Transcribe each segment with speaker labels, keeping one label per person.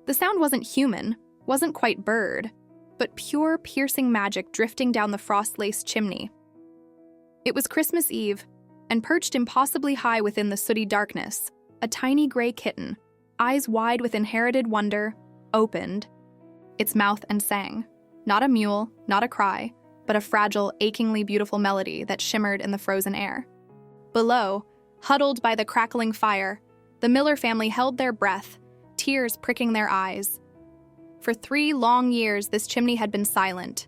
Speaker 1: The sound wasn't human, wasn't quite bird, but pure, piercing magic drifting down the frost-laced chimney. It was Christmas Eve, and perched impossibly high within the sooty darkness, a tiny gray kitten, eyes wide with inherited wonder, opened its mouth and sang. Not a mewl, not a cry, but a fragile, achingly beautiful melody that shimmered in the frozen air. Below, huddled by the crackling fire, the Miller family held their breath, tears pricking their eyes. For 3 long years, this chimney had been silent.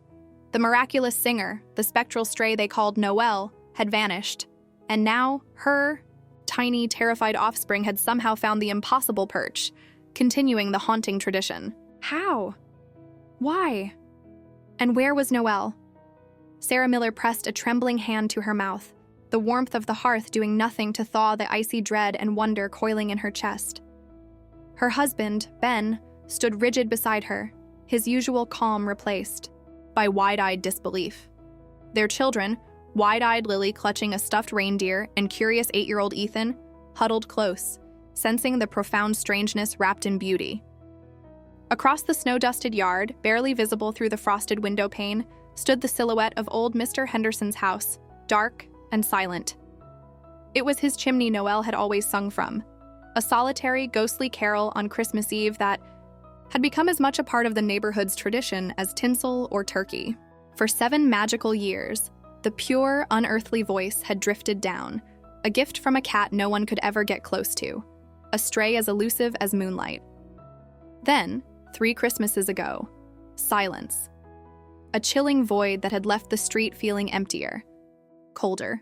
Speaker 1: The miraculous singer, the spectral stray they called Noelle, had vanished, and now her tiny, terrified offspring had somehow found the impossible perch, continuing the haunting tradition. How? Why? And where was Noelle? Sarah Miller pressed a trembling hand to her mouth, the warmth of the hearth doing nothing to thaw the icy dread and wonder coiling in her chest. Her husband, Ben, stood rigid beside her, his usual calm replaced by wide-eyed disbelief. Their children, wide-eyed Lily clutching a stuffed reindeer and curious 8-year-old Ethan, huddled close, sensing the profound strangeness wrapped in beauty. Across the snow-dusted yard, barely visible through the frosted window pane, stood the silhouette of old Mr. Henderson's house, dark and silent. It was his chimney Noelle had always sung from, a solitary, ghostly carol on Christmas Eve that had become as much a part of the neighborhood's tradition as tinsel or turkey. For 7 magical years, the pure, unearthly voice had drifted down, a gift from a cat no one could ever get close to, a stray as elusive as moonlight. Then, 3 Christmases ago, silence. A chilling void that had left the street feeling emptier, colder.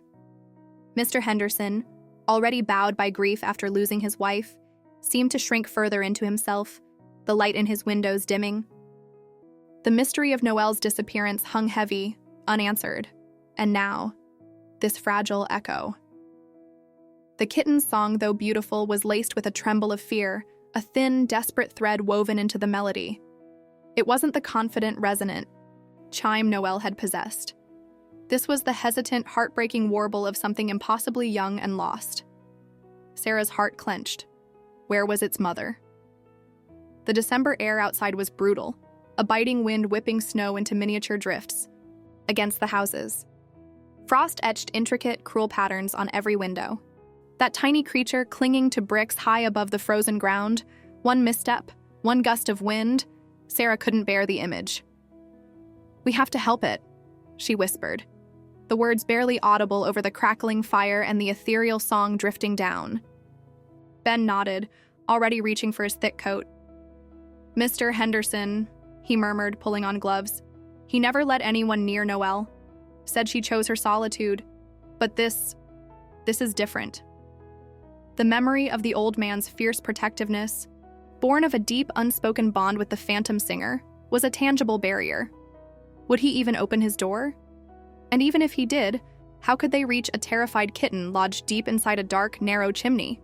Speaker 1: Mr. Henderson, already bowed by grief after losing his wife, seemed to shrink further into himself, the light in his windows dimming. The mystery of Noelle's disappearance hung heavy, unanswered, and now, this fragile echo. The kitten's song, though beautiful, was laced with a tremble of fear, a thin, desperate thread woven into the melody. It wasn't the confident, resonant chime Noelle had possessed. This was the hesitant, heartbreaking warble of something impossibly young and lost. Sarah's heart clenched. Where was its mother? The December air outside was brutal, a biting wind whipping snow into miniature drifts against the houses. Frost etched intricate, cruel patterns on every window. That tiny creature clinging to bricks high above the frozen ground, one misstep, one gust of wind, Sarah couldn't bear the image. "We have to help it," she whispered, the words barely audible over the crackling fire and the ethereal song drifting down. Ben nodded, already reaching for his thick coat. "Mr. Henderson," he murmured, pulling on gloves. "He never let anyone near Noelle. Said she chose her solitude. But this is different." The memory of the old man's fierce protectiveness, born of a deep, unspoken bond with the phantom singer, was a tangible barrier. Would he even open his door? And even if he did, how could they reach a terrified kitten lodged deep inside a dark, narrow chimney?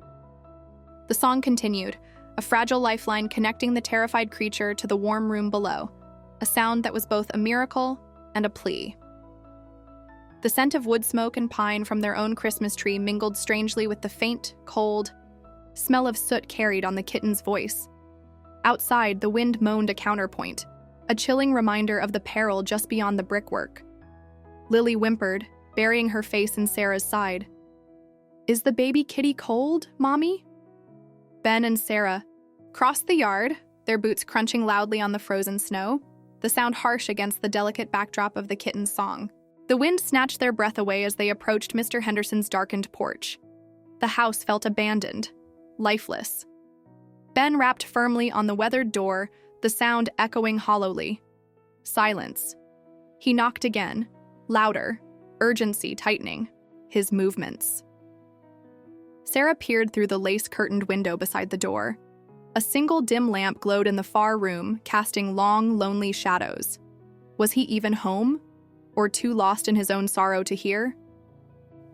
Speaker 1: The song continued, a fragile lifeline connecting the terrified creature to the warm room below, a sound that was both a miracle and a plea. The scent of wood smoke and pine from their own Christmas tree mingled strangely with the faint, cold smell of soot carried on the kitten's voice. Outside, the wind moaned a counterpoint, a chilling reminder of the peril just beyond the brickwork. Lily whimpered, burying her face in Sarah's side. "Is the baby kitty cold, Mommy?" Ben and Sarah crossed the yard, their boots crunching loudly on the frozen snow, the sound harsh against the delicate backdrop of the kitten's song. The wind snatched their breath away as they approached Mr. Henderson's darkened porch. The house felt abandoned, lifeless. Ben rapped firmly on the weathered door, the sound echoing hollowly. Silence. He knocked again, louder, urgency tightening, his movements. Sarah peered through the lace-curtained window beside the door. A single dim lamp glowed in the far room, casting long, lonely shadows. Was he even home? Or too lost in his own sorrow to hear?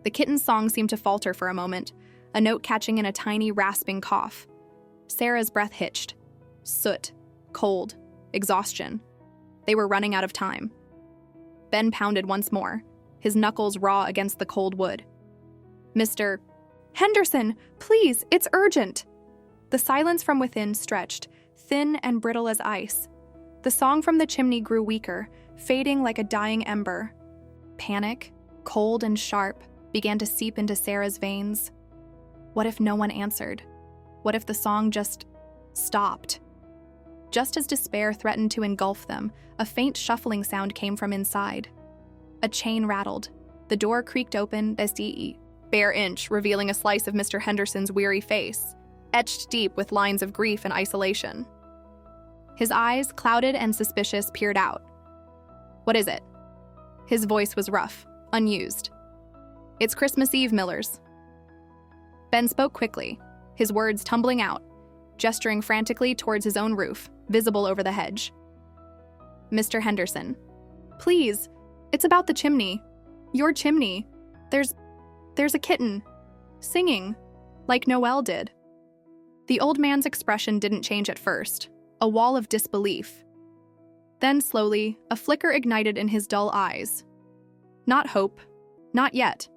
Speaker 1: The kitten's song seemed to falter for a moment, a note catching in a tiny, rasping cough. Sarah's breath hitched. Soot, cold, exhaustion. They were running out of time. Ben pounded once more, his knuckles raw against the cold wood. "Mr. Henderson, please, it's urgent!" The silence from within stretched, thin and brittle as ice. The song from the chimney grew weaker, fading like a dying ember. Panic, cold and sharp, began to seep into Sarah's veins. What if no one answered? What if the song just stopped? Just as despair threatened to engulf them, a faint shuffling sound came from inside. A chain rattled. The door creaked open, the bare inch revealing a slice of Mr. Henderson's weary face, etched deep with lines of grief and isolation. His eyes, clouded and suspicious, peered out. "What is it?" His voice was rough, unused. "It's Christmas Eve, Millers." Ben spoke quickly, his words tumbling out, gesturing frantically towards his own roof, visible over the hedge. "Mr. Henderson, please, it's about the chimney. Your chimney. There's a kitten, singing, like Noelle did." The old man's expression didn't change at first, a wall of disbelief. Then slowly, a flicker ignited in his dull eyes. Not hope, not yet,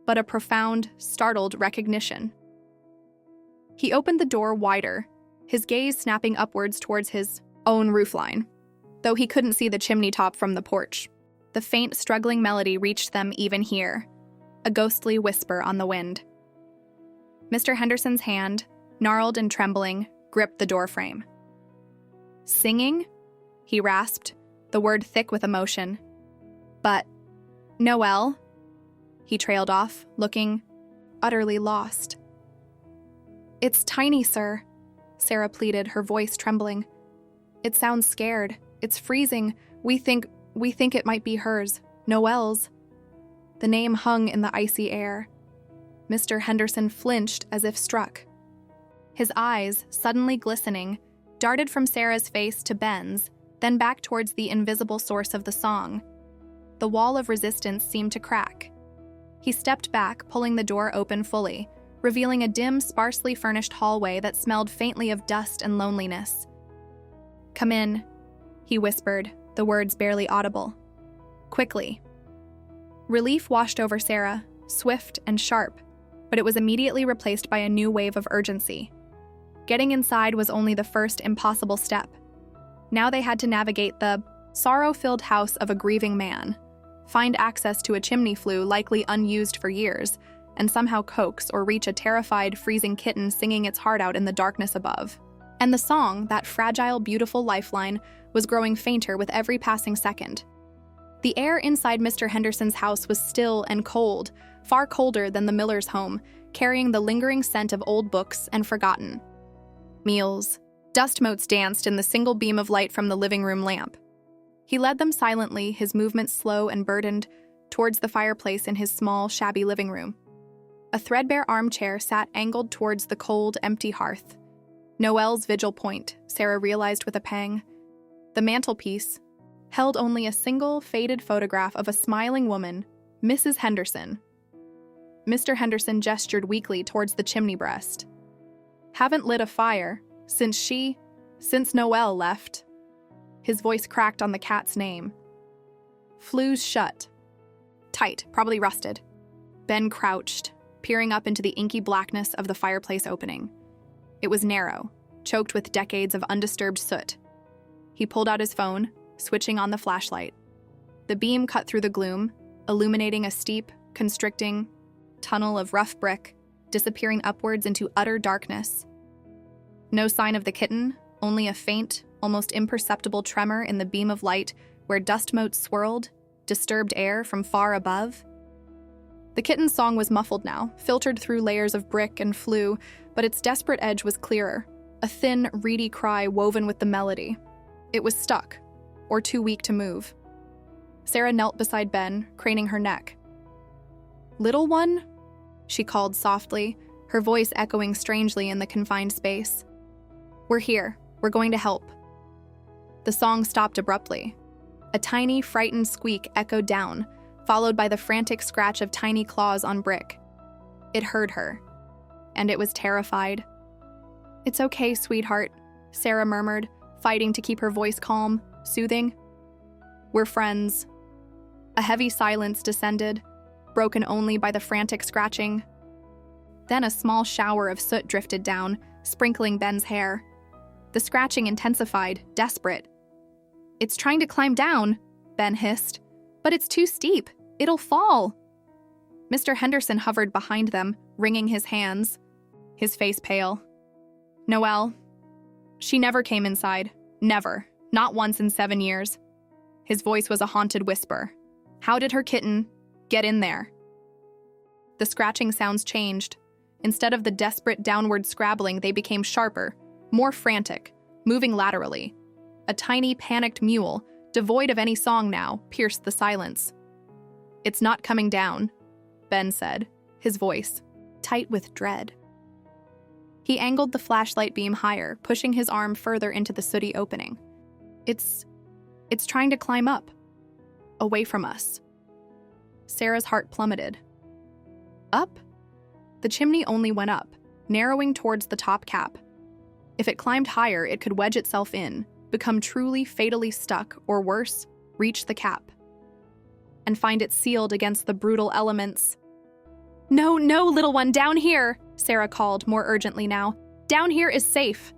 Speaker 1: but a profound, startled recognition. He opened the door wider, his gaze snapping upwards towards his own roofline, though he couldn't see the chimney top from the porch. The faint, struggling melody reached them even here, a ghostly whisper on the wind. Mr. Henderson's hand, gnarled and trembling, gripped the doorframe. "Singing?" he rasped, the word thick with emotion. "But, Noelle?" He trailed off, looking utterly lost. "It's tiny, sir," Sarah pleaded, her voice trembling. "It sounds scared. It's freezing. We think it might be hers, Noelle's." The name hung in the icy air. Mr. Henderson flinched as if struck. His eyes, suddenly glistening, darted from Sarah's face to Ben's, then back towards the invisible source of the song. The wall of resistance seemed to crack. He stepped back, pulling the door open fully, revealing a dim, sparsely furnished hallway that smelled faintly of dust and loneliness. "Come in," he whispered, the words barely audible. "Quickly." Relief washed over Sarah, swift and sharp, but it was immediately replaced by a new wave of urgency. Getting inside was only the first impossible step. Now they had to navigate the sorrow-filled house of a grieving man, find access to a chimney flue likely unused for years, and somehow coax or reach a terrified, freezing kitten singing its heart out in the darkness above. And the song, that fragile, beautiful lifeline, was growing fainter with every passing second. The air inside Mr. Henderson's house was still and cold, far colder than the Miller's home, carrying the lingering scent of old books and forgotten meals. Dust motes danced in the single beam of light from the living room lamp. He led them silently, his movements slow and burdened, towards the fireplace in his small, shabby living room. A threadbare armchair sat angled towards the cold, empty hearth. Noelle's vigil point, Sarah realized with a pang. The mantelpiece held only a single, faded photograph of a smiling woman, Mrs. Henderson. Mr. Henderson gestured weakly towards the chimney breast. "Haven't lit a fire since Noelle left." His voice cracked on the cat's name. "Flue's shut. Tight, probably rusted." Ben crouched, peering up into the inky blackness of the fireplace opening. It was narrow, choked with decades of undisturbed soot. He pulled out his phone, switching on the flashlight. The beam cut through the gloom, illuminating a steep, constricting tunnel of rough brick, disappearing upwards into utter darkness. No sign of the kitten, only a faint, almost imperceptible tremor in the beam of light where dust motes swirled, disturbed air from far above. The kitten's song was muffled now, filtered through layers of brick and flue, but its desperate edge was clearer, a thin, reedy cry woven with the melody. It was stuck, or too weak to move. Sarah knelt beside Ben, craning her neck. "Little one?" she called softly, her voice echoing strangely in the confined space. "We're here. We're going to help." The song stopped abruptly. A tiny, frightened squeak echoed down, followed by the frantic scratch of tiny claws on brick. It heard her, and it was terrified. "It's okay, sweetheart," Sarah murmured, fighting to keep her voice calm, soothing. "We're friends." A heavy silence descended, broken only by the frantic scratching. Then a small shower of soot drifted down, sprinkling Ben's hair. The scratching intensified, desperate. "It's trying to climb down," Ben hissed. "But it's too steep. It'll fall." Mr. Henderson hovered behind them, wringing his hands, his face pale. "Noelle, she never came inside. Never. Not once in 7 years." His voice was a haunted whisper. "How did her kitten get in there?" The scratching sounds changed. Instead of the desperate downward scrabbling, they became sharper, more frantic, moving laterally. A tiny, panicked mule, devoid of any song now, pierced the silence. "It's not coming down," Ben said, his voice tight with dread. He angled the flashlight beam higher, pushing his arm further into the sooty opening. It's trying to climb up, away from us." Sarah's heart plummeted. Up? The chimney only went up, narrowing towards the top cap. If it climbed higher, it could wedge itself in, become truly fatally stuck, or worse, reach the cap, and find it sealed against the brutal elements. "No, no, little one, down here," Sarah called, more urgently now. "Down here is safe."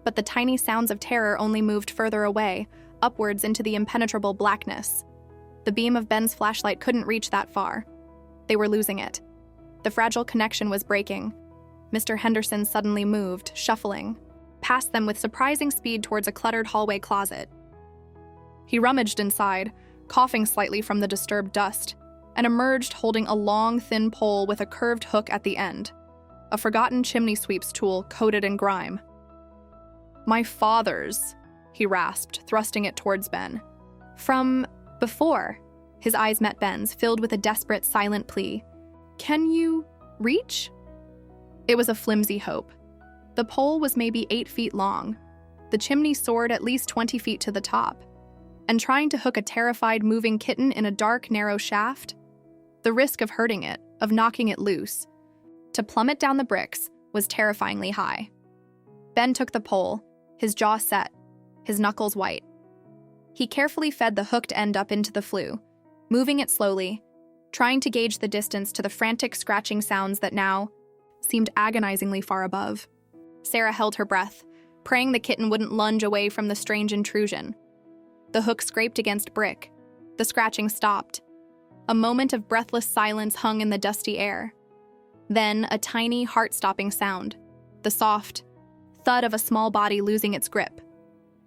Speaker 1: But the tiny sounds of terror only moved further away, upwards into the impenetrable blackness. The beam of Ben's flashlight couldn't reach that far. They were losing it. The fragile connection was breaking. Mr. Henderson suddenly moved, shuffling, past them with surprising speed towards a cluttered hallway closet. He rummaged inside, coughing slightly from the disturbed dust, and emerged holding a long, thin pole with a curved hook at the end, a forgotten chimney sweep's tool coated in grime. "My father's," he rasped, thrusting it towards Ben. "From before." His eyes met Ben's, filled with a desperate, silent plea. "Can you reach?" It was a flimsy hope. The pole was maybe 8 feet long. The chimney soared at least 20 feet to the top. And trying to hook a terrified, moving kitten in a dark, narrow shaft? The risk of hurting it, of knocking it loose, to plummet down the bricks, was terrifyingly high. Ben took the pole, his jaw set, his knuckles white. He carefully fed the hooked end up into the flue, moving it slowly, trying to gauge the distance to the frantic scratching sounds that now seemed agonizingly far above. Sarah held her breath, praying the kitten wouldn't lunge away from the strange intrusion. The hook scraped against brick. The scratching stopped. A moment of breathless silence hung in the dusty air. Then a tiny, heart-stopping sound, the soft thud of a small body losing its grip.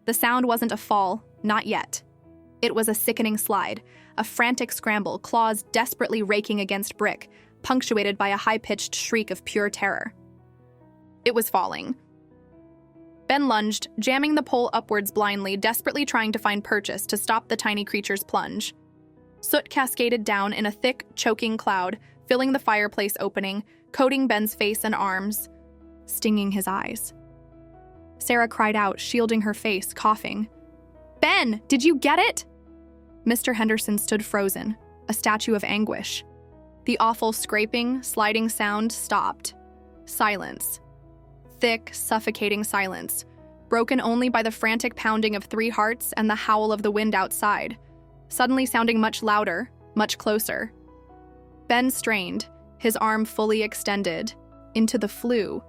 Speaker 1: The sound wasn't a fall, not yet. It was a sickening slide, a frantic scramble, claws desperately raking against brick, punctuated by a high-pitched shriek of pure terror. It was falling. Ben lunged, jamming the pole upwards blindly, desperately trying to find purchase to stop the tiny creature's plunge. Soot cascaded down in a thick, choking cloud, filling the fireplace opening, coating Ben's face and arms, stinging his eyes. Sarah cried out, shielding her face, coughing. "Ben, did you get it?" Mr. Henderson stood frozen, a statue of anguish. The awful scraping, sliding sound stopped. Silence. Thick, suffocating silence, broken only by the frantic pounding of 3 hearts and the howl of the wind outside, suddenly sounding much louder, much closer. Ben strained, his arm fully extended, into the flue,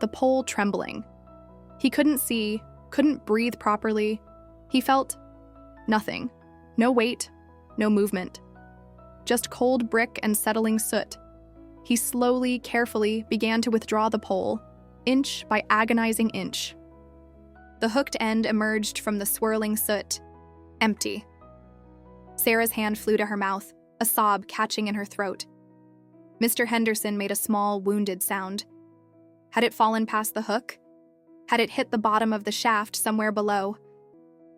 Speaker 1: the pole trembling. He couldn't see, couldn't breathe properly. He felt nothing. No weight, no movement. Just cold brick and settling soot. He slowly, carefully began to withdraw the pole, inch by agonizing inch. The hooked end emerged from the swirling soot, empty. Sarah's hand flew to her mouth, a sob catching in her throat. Mr. Henderson made a small, wounded sound. Had it fallen past the hook? Had it hit the bottom of the shaft somewhere below?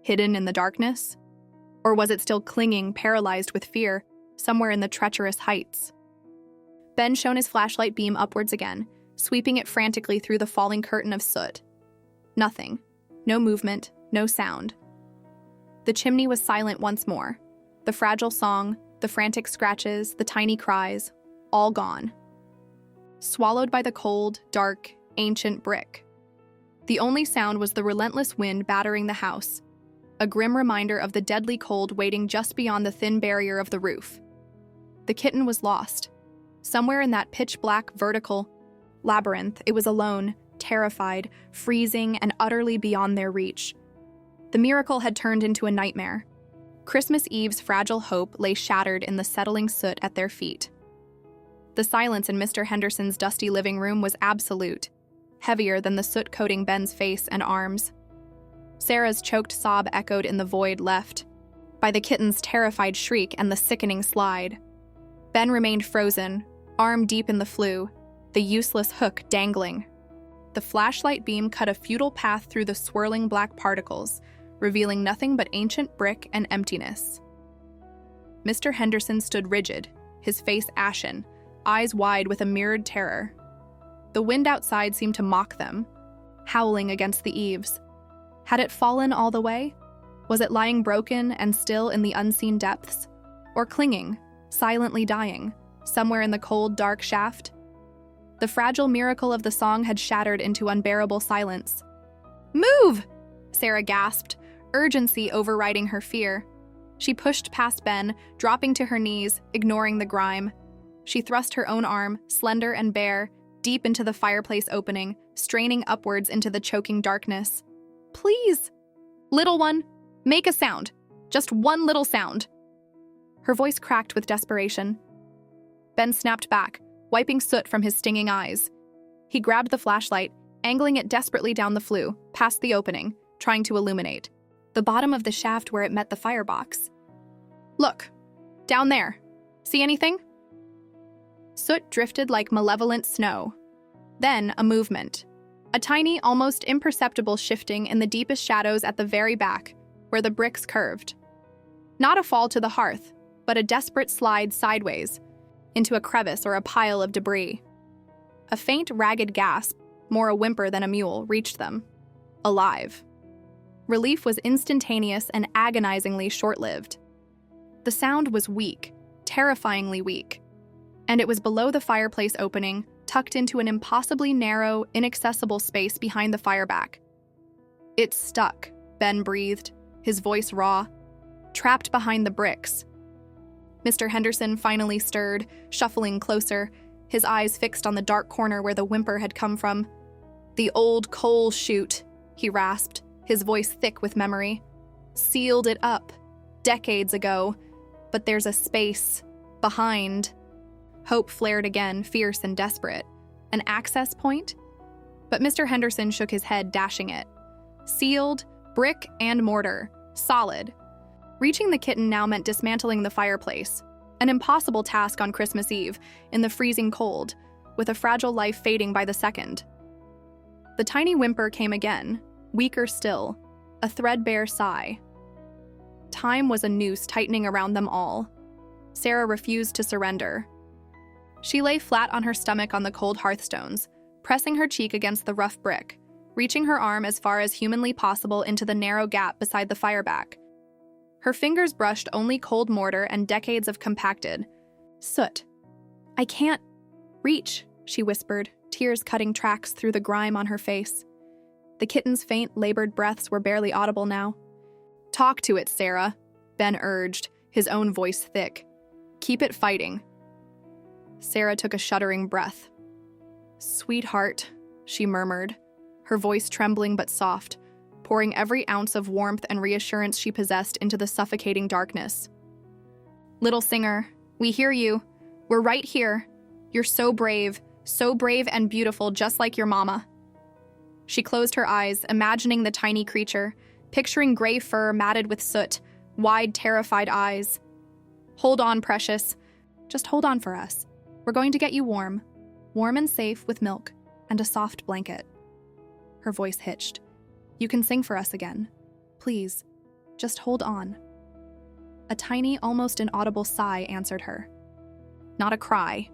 Speaker 1: Hidden in the darkness? Or was it still clinging, paralyzed with fear, somewhere in the treacherous heights? Ben shone his flashlight beam upwards again, sweeping it frantically through the falling curtain of soot. Nothing. No movement, no sound. The chimney was silent once more. The fragile song, the frantic scratches, the tiny cries, all gone. Swallowed by the cold, dark, ancient brick. The only sound was the relentless wind battering the house, a grim reminder of the deadly cold waiting just beyond the thin barrier of the roof. The kitten was lost. Somewhere in that pitch-black, vertical labyrinth, it was alone, terrified, freezing, and utterly beyond their reach. The miracle had turned into a nightmare. Christmas Eve's fragile hope lay shattered in the settling soot at their feet. The silence in Mr. Henderson's dusty living room was absolute, heavier than the soot coating Ben's face and arms. Sarah's choked sob echoed in the void left by the kitten's terrified shriek and the sickening slide. Ben remained frozen, arm deep in the flue, the useless hook dangling. The flashlight beam cut a futile path through the swirling black particles, revealing nothing but ancient brick and emptiness. Mr. Henderson stood rigid, his face ashen, eyes wide with a mirrored terror. The wind outside seemed to mock them, howling against the eaves. Had it fallen all the way? Was it lying broken and still in the unseen depths? Or clinging, silently dying, somewhere in the cold, dark shaft? The fragile miracle of the song had shattered into unbearable silence. "Move!" Sarah gasped, urgency overriding her fear. She pushed past Ben, dropping to her knees, ignoring the grime. She thrust her own arm, slender and bare, deep into the fireplace opening, straining upwards into the choking darkness. "Please! Little one, make a sound. Just one little sound." Her voice cracked with desperation. Ben snapped back, wiping soot from his stinging eyes. He grabbed the flashlight, angling it desperately down the flue, past the opening, trying to illuminate the bottom of the shaft where it met the firebox. "Look, down there. See anything?" Soot drifted like malevolent snow. Then a movement. A tiny, almost imperceptible shifting in the deepest shadows at the very back, where the bricks curved. Not a fall to the hearth, but a desperate slide sideways, into a crevice or a pile of debris. A faint, ragged gasp, more a whimper than a mule, reached them. Alive. Relief was instantaneous and agonizingly short-lived. The sound was weak, terrifyingly weak, and it was below the fireplace opening, tucked into an impossibly narrow, inaccessible space behind the fireback. "It's stuck," Ben breathed, his voice raw. "Trapped behind the bricks." Mr. Henderson finally stirred, shuffling closer, his eyes fixed on the dark corner where the whimper had come from. "The old coal chute," he rasped, his voice thick with memory. "Sealed it up, decades ago, but there's a space behind." Hope flared again, fierce and desperate. An access point? But Mr. Henderson shook his head, dashing it. Sealed, brick and mortar, solid. Reaching the kitten now meant dismantling the fireplace, an impossible task on Christmas Eve, in the freezing cold, with a fragile life fading by the second. The tiny whimper came again, weaker still, a threadbare sigh. Time was a noose tightening around them all. Sarah refused to surrender. She lay flat on her stomach on the cold hearthstones, pressing her cheek against the rough brick, reaching her arm as far as humanly possible into the narrow gap beside the fireback. Her fingers brushed only cold mortar and decades of compacted soot. "I can't reach," she whispered, tears cutting tracks through the grime on her face. The kitten's faint, labored breaths were barely audible now. "Talk to it, Sarah," Ben urged, his own voice thick. "Keep it fighting." Sarah took a shuddering breath. "Sweetheart," she murmured, her voice trembling but soft, pouring every ounce of warmth and reassurance she possessed into the suffocating darkness. "Little singer, we hear you. We're right here. You're so brave and beautiful, just like your mama." She closed her eyes, imagining the tiny creature, picturing gray fur matted with soot, wide, terrified eyes. "Hold on, precious. Just hold on for us. We're going to get you warm and safe with milk and a soft blanket." Her voice hitched. "You can sing for us again. Please, just hold on." A tiny, almost inaudible sigh answered her. Not a cry,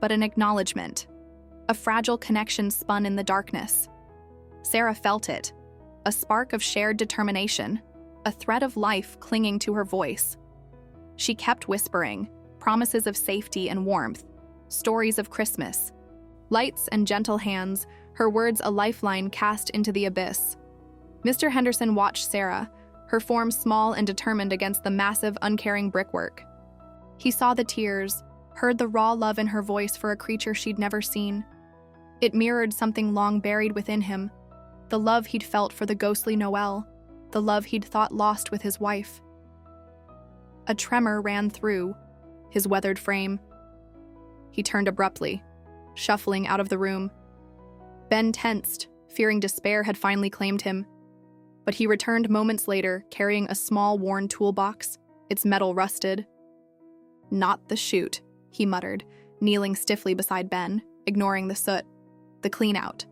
Speaker 1: but an acknowledgement. A fragile connection spun in the darkness. Sarah felt it, a spark of shared determination, a thread of life clinging to her voice. She kept whispering, promises of safety and warmth, stories of Christmas. Lights and gentle hands, her words a lifeline cast into the abyss. Mr. Henderson watched Sarah, her form small and determined against the massive, uncaring brickwork. He saw the tears, heard the raw love in her voice for a creature she'd never seen. It mirrored something long buried within him, the love he'd felt for the ghostly Noelle, the love he'd thought lost with his wife. A tremor ran through his weathered frame. He turned abruptly, shuffling out of the room. Ben tensed, fearing despair had finally claimed him. But he returned moments later, carrying a small, worn toolbox, its metal rusted. "Not the chute," he muttered, kneeling stiffly beside Ben, ignoring the soot. "The clean-out."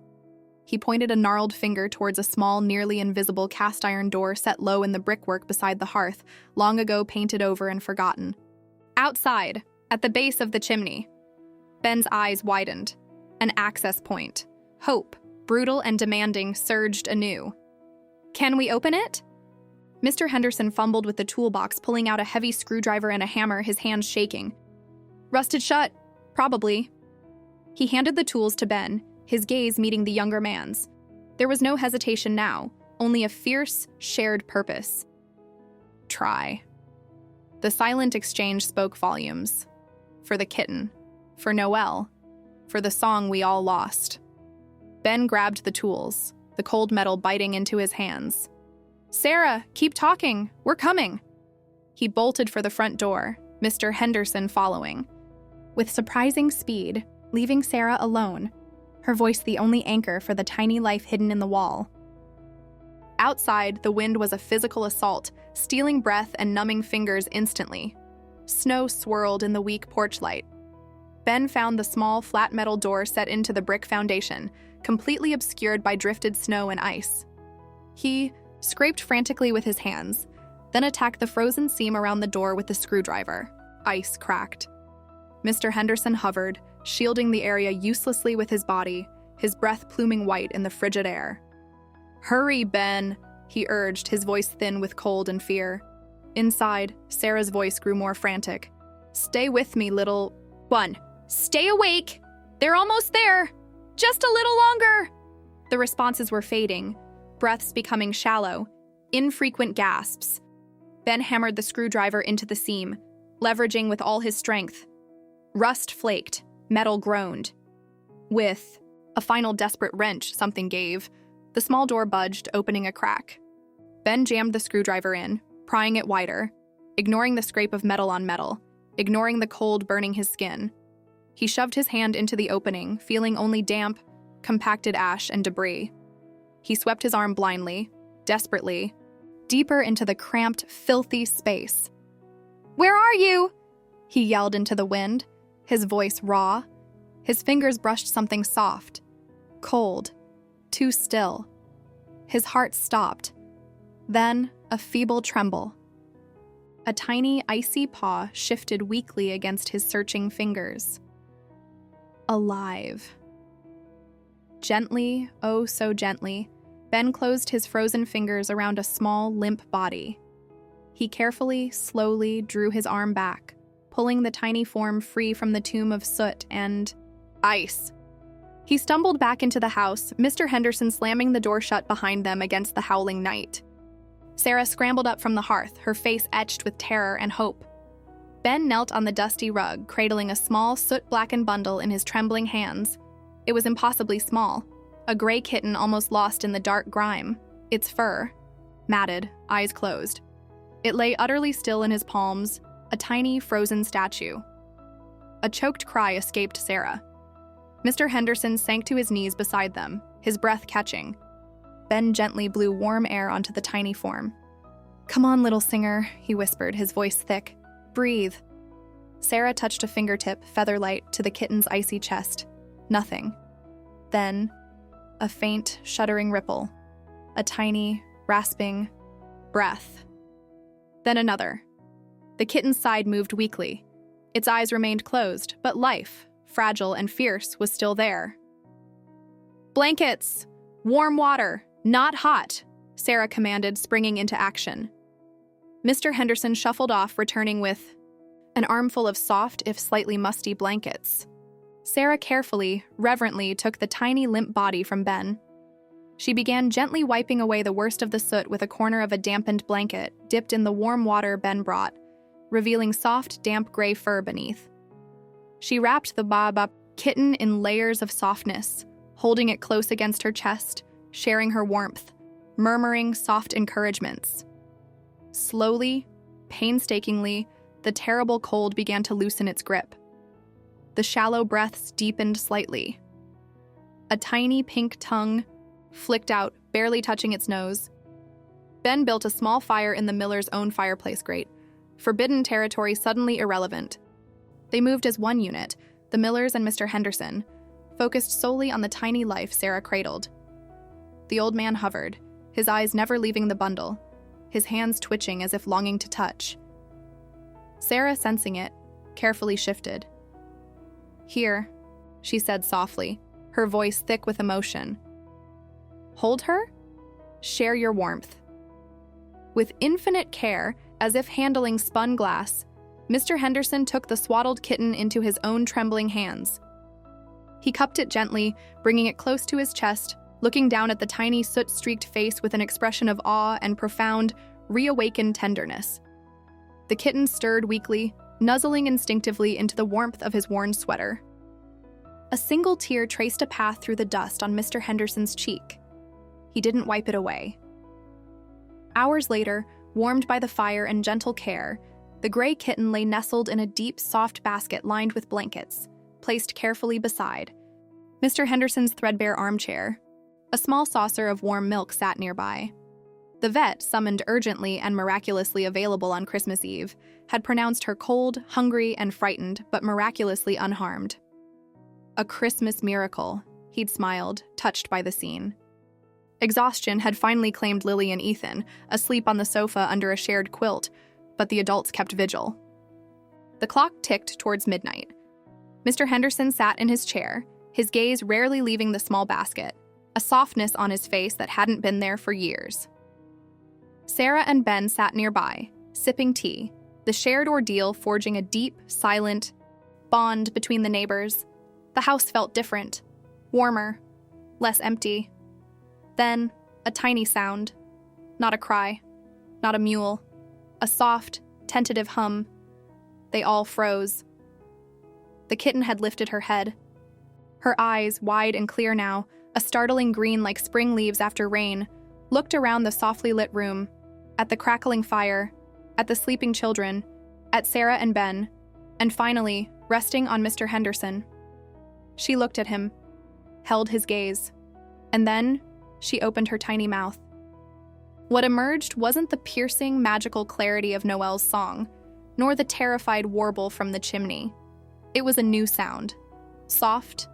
Speaker 1: He pointed a gnarled finger towards a small, nearly invisible cast-iron door set low in the brickwork beside the hearth, long ago painted over and forgotten. Outside, at the base of the chimney. Ben's eyes widened. An access point. Hope, brutal and demanding, surged anew. "Can we open it?" Mr. Henderson fumbled with the toolbox, pulling out a heavy screwdriver and a hammer, his hands shaking. "Rusted shut, probably." He handed the tools to Ben, his gaze meeting the younger man's. There was no hesitation now, only a fierce, shared purpose. "Try." The silent exchange spoke volumes. For the kitten, for Noelle, for the song we all lost. Ben grabbed the tools, the cold metal biting into his hands. "Sarah, keep talking. We're coming." He bolted for the front door, Mr. Henderson following. With surprising speed, leaving Sarah alone, her voice the only anchor for the tiny life hidden in the wall. Outside, the wind was a physical assault, stealing breath and numbing fingers instantly. Snow swirled in the weak porch light. Ben found the small, flat metal door set into the brick foundation, completely obscured by drifted snow and ice. He scraped frantically with his hands, then attacked the frozen seam around the door with the screwdriver. Ice cracked. Mr. Henderson hovered, shielding the area uselessly with his body, his breath pluming white in the frigid air. "Hurry, Ben," he urged, his voice thin with cold and fear. Inside, Sarah's voice grew more frantic. "Stay with me, little one. Stay awake! They're almost there! Just a little longer!" The responses were fading, breaths becoming shallow, infrequent gasps. Ben hammered the screwdriver into the seam, leveraging with all his strength. Rust flaked, metal groaned. With a final desperate wrench, something gave. The small door budged, opening a crack. Ben jammed the screwdriver in, prying it wider, ignoring the scrape of metal on metal, ignoring the cold burning his skin. He shoved his hand into the opening, feeling only damp, compacted ash and debris. He swept his arm blindly, desperately, deeper into the cramped, filthy space. "Where are you?" he yelled into the wind, his voice raw. His fingers brushed something soft, cold, too still. His heart stopped. Then, a feeble tremble. A tiny, icy paw shifted weakly against his searching fingers. Alive. Gently, oh so gently, Ben closed his frozen fingers around a small, limp body. He carefully, slowly drew his arm back, pulling the tiny form free from the tomb of soot and ice. He stumbled back into the house, Mr. Henderson slamming the door shut behind them against the howling night. Sarah scrambled up from the hearth, her face etched with terror and hope. Ben knelt on the dusty rug, cradling a small, soot-blackened bundle in his trembling hands. It was impossibly small, a gray kitten almost lost in the dark grime, its fur matted, eyes closed. It lay utterly still in his palms, a tiny, frozen statue. A choked cry escaped Sarah. Mr. Henderson sank to his knees beside them, his breath catching. Ben gently blew warm air onto the tiny form. "Come on, little singer," he whispered, his voice thick. "Breathe." Sarah touched a fingertip, feather-light, to the kitten's icy chest. Nothing. Then, a faint, shuddering ripple. A tiny, rasping breath. Then another. The kitten's side moved weakly. Its eyes remained closed, but life, fragile and fierce, was still there. "Blankets! Warm water! Not hot!" Sarah commanded, springing into action. Mr. Henderson shuffled off, returning with an armful of soft, if slightly musty, blankets. Sarah carefully, reverently took the tiny, limp body from Ben. She began gently wiping away the worst of the soot with a corner of a dampened blanket dipped in the warm water Ben brought, revealing soft, damp gray fur beneath. She wrapped the kitten in layers of softness, holding it close against her chest, sharing her warmth, murmuring soft encouragements. Slowly, painstakingly, the terrible cold began to loosen its grip. The shallow breaths deepened slightly. A tiny pink tongue flicked out, barely touching its nose. Ben built a small fire in the miller's own fireplace grate, forbidden territory suddenly irrelevant. They moved as one unit, the Millers and Mr. Henderson, focused solely on the tiny life Sarah cradled. The old man hovered, his eyes never leaving the bundle, his hands twitching as if longing to touch. Sarah, sensing it, carefully shifted. "Here," she said softly, her voice thick with emotion. "Hold her. Share your warmth." With infinite care, as if handling spun glass, Mr. Henderson took the swaddled kitten into his own trembling hands. He cupped it gently, bringing it close to his chest, looking down at the tiny soot-streaked face with an expression of awe and profound, reawakened tenderness. The kitten stirred weakly, nuzzling instinctively into the warmth of his worn sweater. A single tear traced a path through the dust on Mr. Henderson's cheek. He didn't wipe it away. Hours later, warmed by the fire and gentle care, the gray kitten lay nestled in a deep, soft basket lined with blankets, placed carefully beside Mr. Henderson's threadbare armchair. A small saucer of warm milk sat nearby. The vet, summoned urgently and miraculously available on Christmas Eve, had pronounced her cold, hungry, and frightened, but miraculously unharmed. A Christmas miracle, he'd smiled, touched by the scene. Exhaustion had finally claimed Lily and Ethan, asleep on the sofa under a shared quilt, but the adults kept vigil. The clock ticked towards midnight. Mr. Henderson sat in his chair, his gaze rarely leaving the small basket, a softness on his face that hadn't been there for years. Sarah and Ben sat nearby, sipping tea, the shared ordeal forging a deep, silent bond between the neighbors. The house felt different, warmer, less empty. Then, a tiny sound. Not a cry, not a mewl, a soft, tentative hum. They all froze. The kitten had lifted her head. Her eyes, wide and clear now, a startling green like spring leaves after rain, looked around the softly lit room, at the crackling fire, at the sleeping children, at Sarah and Ben, and finally, resting on Mr. Henderson. She looked at him, held his gaze, and then she opened her tiny mouth. What emerged wasn't the piercing, magical clarity of Noel's song, nor the terrified warble from the chimney. It was a new sound, soft,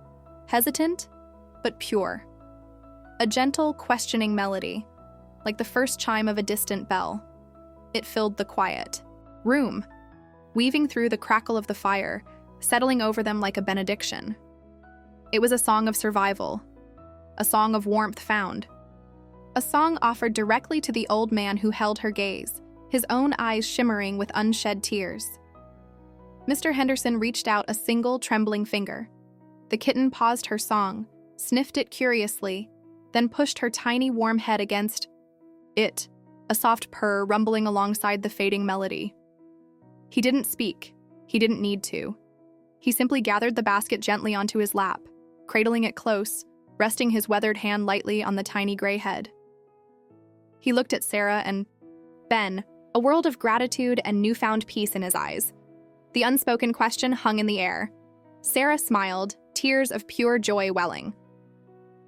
Speaker 1: hesitant, but pure. A gentle, questioning melody, like the first chime of a distant bell. It filled the quiet room, weaving through the crackle of the fire, settling over them like a benediction. It was a song of survival, a song of warmth found, a song offered directly to the old man who held her gaze, his own eyes shimmering with unshed tears. Mr. Henderson reached out a single trembling finger. The kitten paused her song, sniffed it curiously, then pushed her tiny warm head against it, a soft purr rumbling alongside the fading melody. He didn't speak. He didn't need to. He simply gathered the basket gently onto his lap, cradling it close, resting his weathered hand lightly on the tiny gray head. He looked at Sarah and Ben, a world of gratitude and newfound peace in his eyes. The unspoken question hung in the air. Sarah smiled, tears of pure joy welling.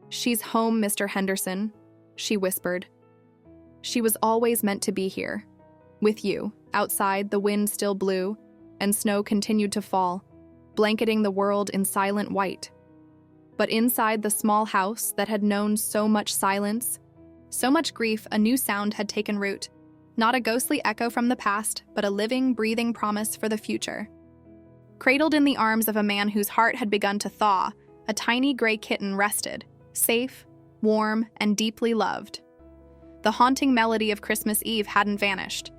Speaker 1: "She's home, Mr. Henderson," she whispered. "She was always meant to be here. With you." Outside, the wind still blew, and snow continued to fall, blanketing the world in silent white. But inside the small house that had known so much silence, so much grief, a new sound had taken root. Not a ghostly echo from the past, but a living, breathing promise for the future. Cradled in the arms of a man whose heart had begun to thaw, a tiny gray kitten rested, safe, warm, and deeply loved. The haunting melody of Christmas Eve hadn't vanished.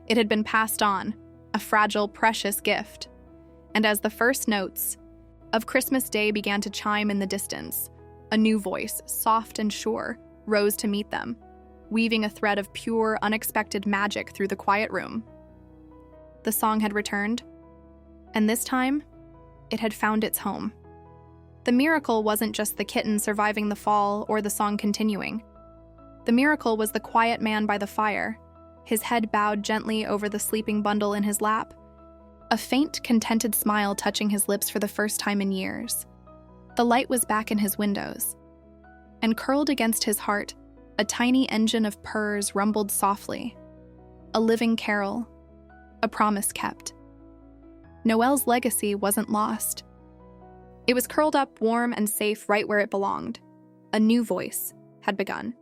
Speaker 1: It had been passed on, a fragile, precious gift. And as the first notes of Christmas Day began to chime in the distance, a new voice, soft and sure, rose to meet them, weaving a thread of pure, unexpected magic through the quiet room. The song had returned, and this time, it had found its home. The miracle wasn't just the kitten surviving the fall or the song continuing. The miracle was the quiet man by the fire, his head bowed gently over the sleeping bundle in his lap, a faint, contented smile touching his lips for the first time in years. The light was back in his windows, and curled against his heart, a tiny engine of purrs rumbled softly. A living carol, a promise kept. Noelle's legacy wasn't lost. It was curled up warm and safe right where it belonged. A new voice had begun.